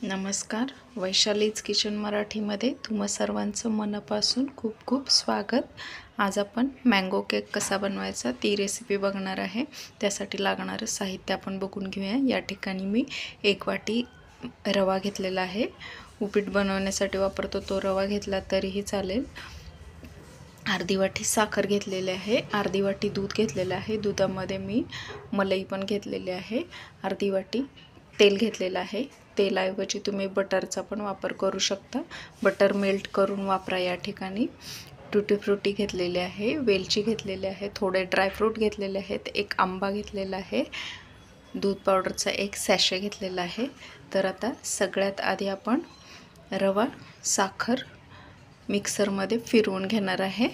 नमस्कार. वैशालीज किचन मराठीमध्ये तुम्हा सर्वांचं मनापासून खूप खूप स्वागत. आज आपण मँगो केक कसा बनवायचा ती रेसिपी बघणार आहे. त्यासाठी लागणारं साहित्य आपण बघून घेऊया. या ठिकाणी मी 1 वाटी रवा घेतलेला आहे. उपीट बनवण्यासाठी वापरतो तो रवा घेतला तरीही चालेल. अर्धी वाटी साखर घेतलेली आहे. अर्धी वाटी दूध घेतलेलं आहे. दुधामध्ये मी मलाई पण घेतलेली आहे. अर्धी वाटी तेल घेतलेलं आहे. तेलाऐवजी तुम्ही बटरचा पण वापर करू शकता. बटर मेल्ट करून वापरा. या ठिकाणी टुटी फ्रुटी घेतलेले आहे, वेलची घेतलेली आहे, थोडे ड्रायफ्रूट घेतलेले आहेत, एक आंबा घेतलेला आहे, दूध पावडरचा एक सॅशे घेतलेला आहे. तर आता सगळ्यात आधी आपण रवा साखर मिक्सरमध्ये फिरवून घेणार आहे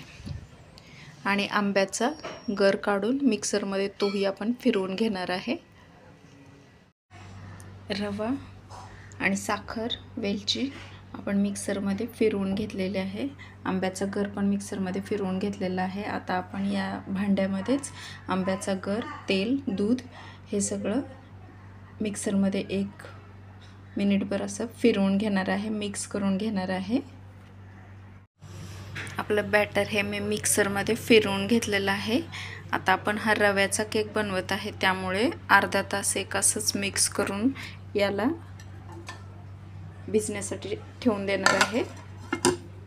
आणि आंब्याचा गर काढून मिक्सरमध्ये तोही आपण फिरवून घेणार आहे. रवा आणि साखर वेलची आपण मिक्सरमध्ये फिरवून घेतलेले आहे. आंब्याचा गर पण मिक्सरमध्ये फिरवून घेतलेला आहे. आता आपण या भांड्यामध्येच आंब्याचा गर, तेल, दूध हे सगळं मिक्सरमध्ये 1 मिनिटभर असं फिरवून घेणार आहे, मिक्स करून घेणार आहे. आपलं बॅटर हे मी मिक्सरमध्ये फिरवून घेतलेलं आहे. आता आपण हा रव्याचा केक बनवत आहे, त्यामुळे अर्धा तास एक असंच मिक्स करून याला भिजण्यासाठी ठेवून देणार आहे.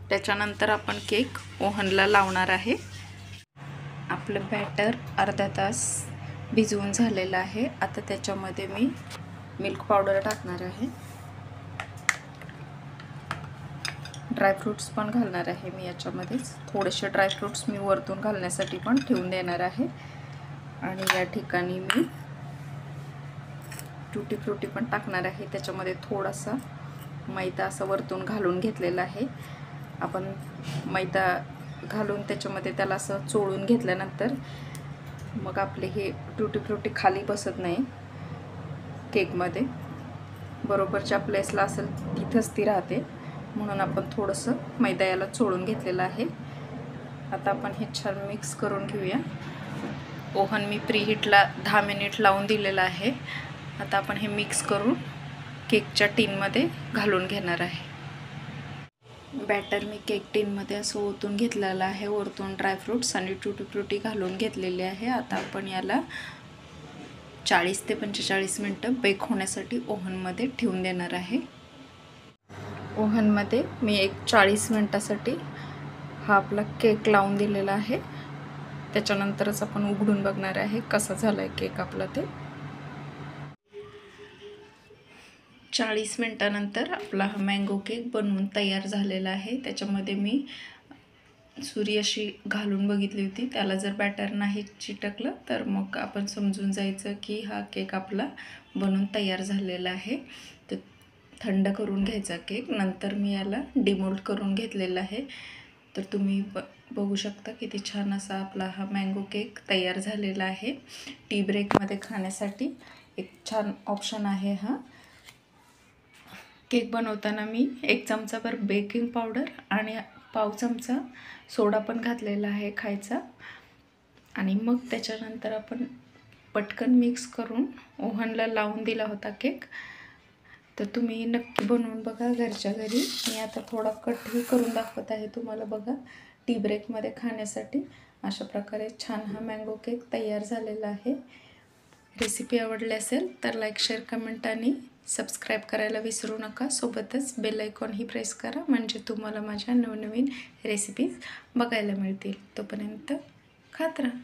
त्याच्यानंतर आपण केक ओव्हनला लावणार आहे. आपलं बॅटर अर्धा तास भिजवून झालेलं आहे. आता त्याच्यामध्ये मी मिल्क पावडर टाकणार आहे. ड्रायफ्रूट्स पण घालणार आहे मी याच्यामध्येच. थोडेसे ड्रायफ्रूट्स मी वरतून घालण्यासाठी पण ठेवून देणार आहे. आणि या ठिकाणी मी टुटी फ्रुटी पण टाकणार आहे. त्याच्यामध्ये थोडासा मैदा असं वरतून घालून घेतलेला आहे. आपण मैदा घालून त्याच्यामध्ये त्याला असं चोळून घेतल्यानंतर मग आपले हे टुटी फ्रुटी खाली बसत नाही केकमध्ये. बरोबर ज्या प्लेसला असेल तिथंच ती राहते, म्हणून आपण थोडंसं मैदा याला चोळून घेतलेलं आहे. आता आपण हे छान मिक्स करून घेऊया. ओव्हन मी प्रीहीटला 10 मिनिट लावून दिलेलं आहे. आता आपण हे मिक्स करून केकच्या टीनमध्ये घालून घेणार आहे. बॅटर मी केक टीनमध्ये असं ओतून घेतलेलं आहे. वरतून ड्रायफ्रूट्स आणि टुटी फ्रुटी घालून घेतलेले आहे. आता आपण याला 40 ते 45 मिनटं बेक होण्यासाठी ओव्हनमध्ये ठेवून देणार आहे. ओव्हनमध्ये मी एक 40 मिनटासाठी हा आपला केक लावून दिलेला आहे. त्याच्यानंतरच आपण उघडून बघणार आहे कसा झाला आहे केक आपला. ते 40 मिनटानंतर आपला हा मँगो केक बनवून तयार झालेला आहे. त्याच्यामध्ये मी सुरी अशी घालून बघितली होती. त्याला जर बॅटर नाही चिटकलं तर मग आपण समजून जायचं की हा केक आपला बनवून तयार झालेला आहे. तर थंड करून घ्यायचा केक. नंतर मी याला डिमोल्ड करून घेतलेला आहे. तर तुम्ही बघू शकता किती छान असा आपला हा मँगो केक तयार झालेला आहे. टी ब्रेकमध्ये खाण्यासाठी एक छान ऑप्शन आहे हा. केक बनवताना मी 1 चमचाभर बेकिंग पावडर आणि पाव चमचा सोडा पण घातलेला आहे खायचा. आणि मग त्याच्यानंतर आपण पटकन मिक्स करून ओव्हनला लावून दिला होता केक. तर तुम्ही नक्की बनवून बघा घरच्या घरी. मी आता थोडा कटही करून दाखवत आहे तुम्हाला. बघा, टी ब्रेकमध्ये खाण्यासाठी अशा प्रकारे छान हा मँगो केक तयार झालेला आहे. रेसिपी आवडली असेल तर लाईक, शेअर, कमेंट आणि सबस्क्राईब करायला विसरू नका. सोबतच बेल आयकॉनही प्रेस करा, म्हणजे तुम्हाला माझ्या नवनवीन रेसिपीज बघायला मिळतील. तोपर्यंत खात राहा.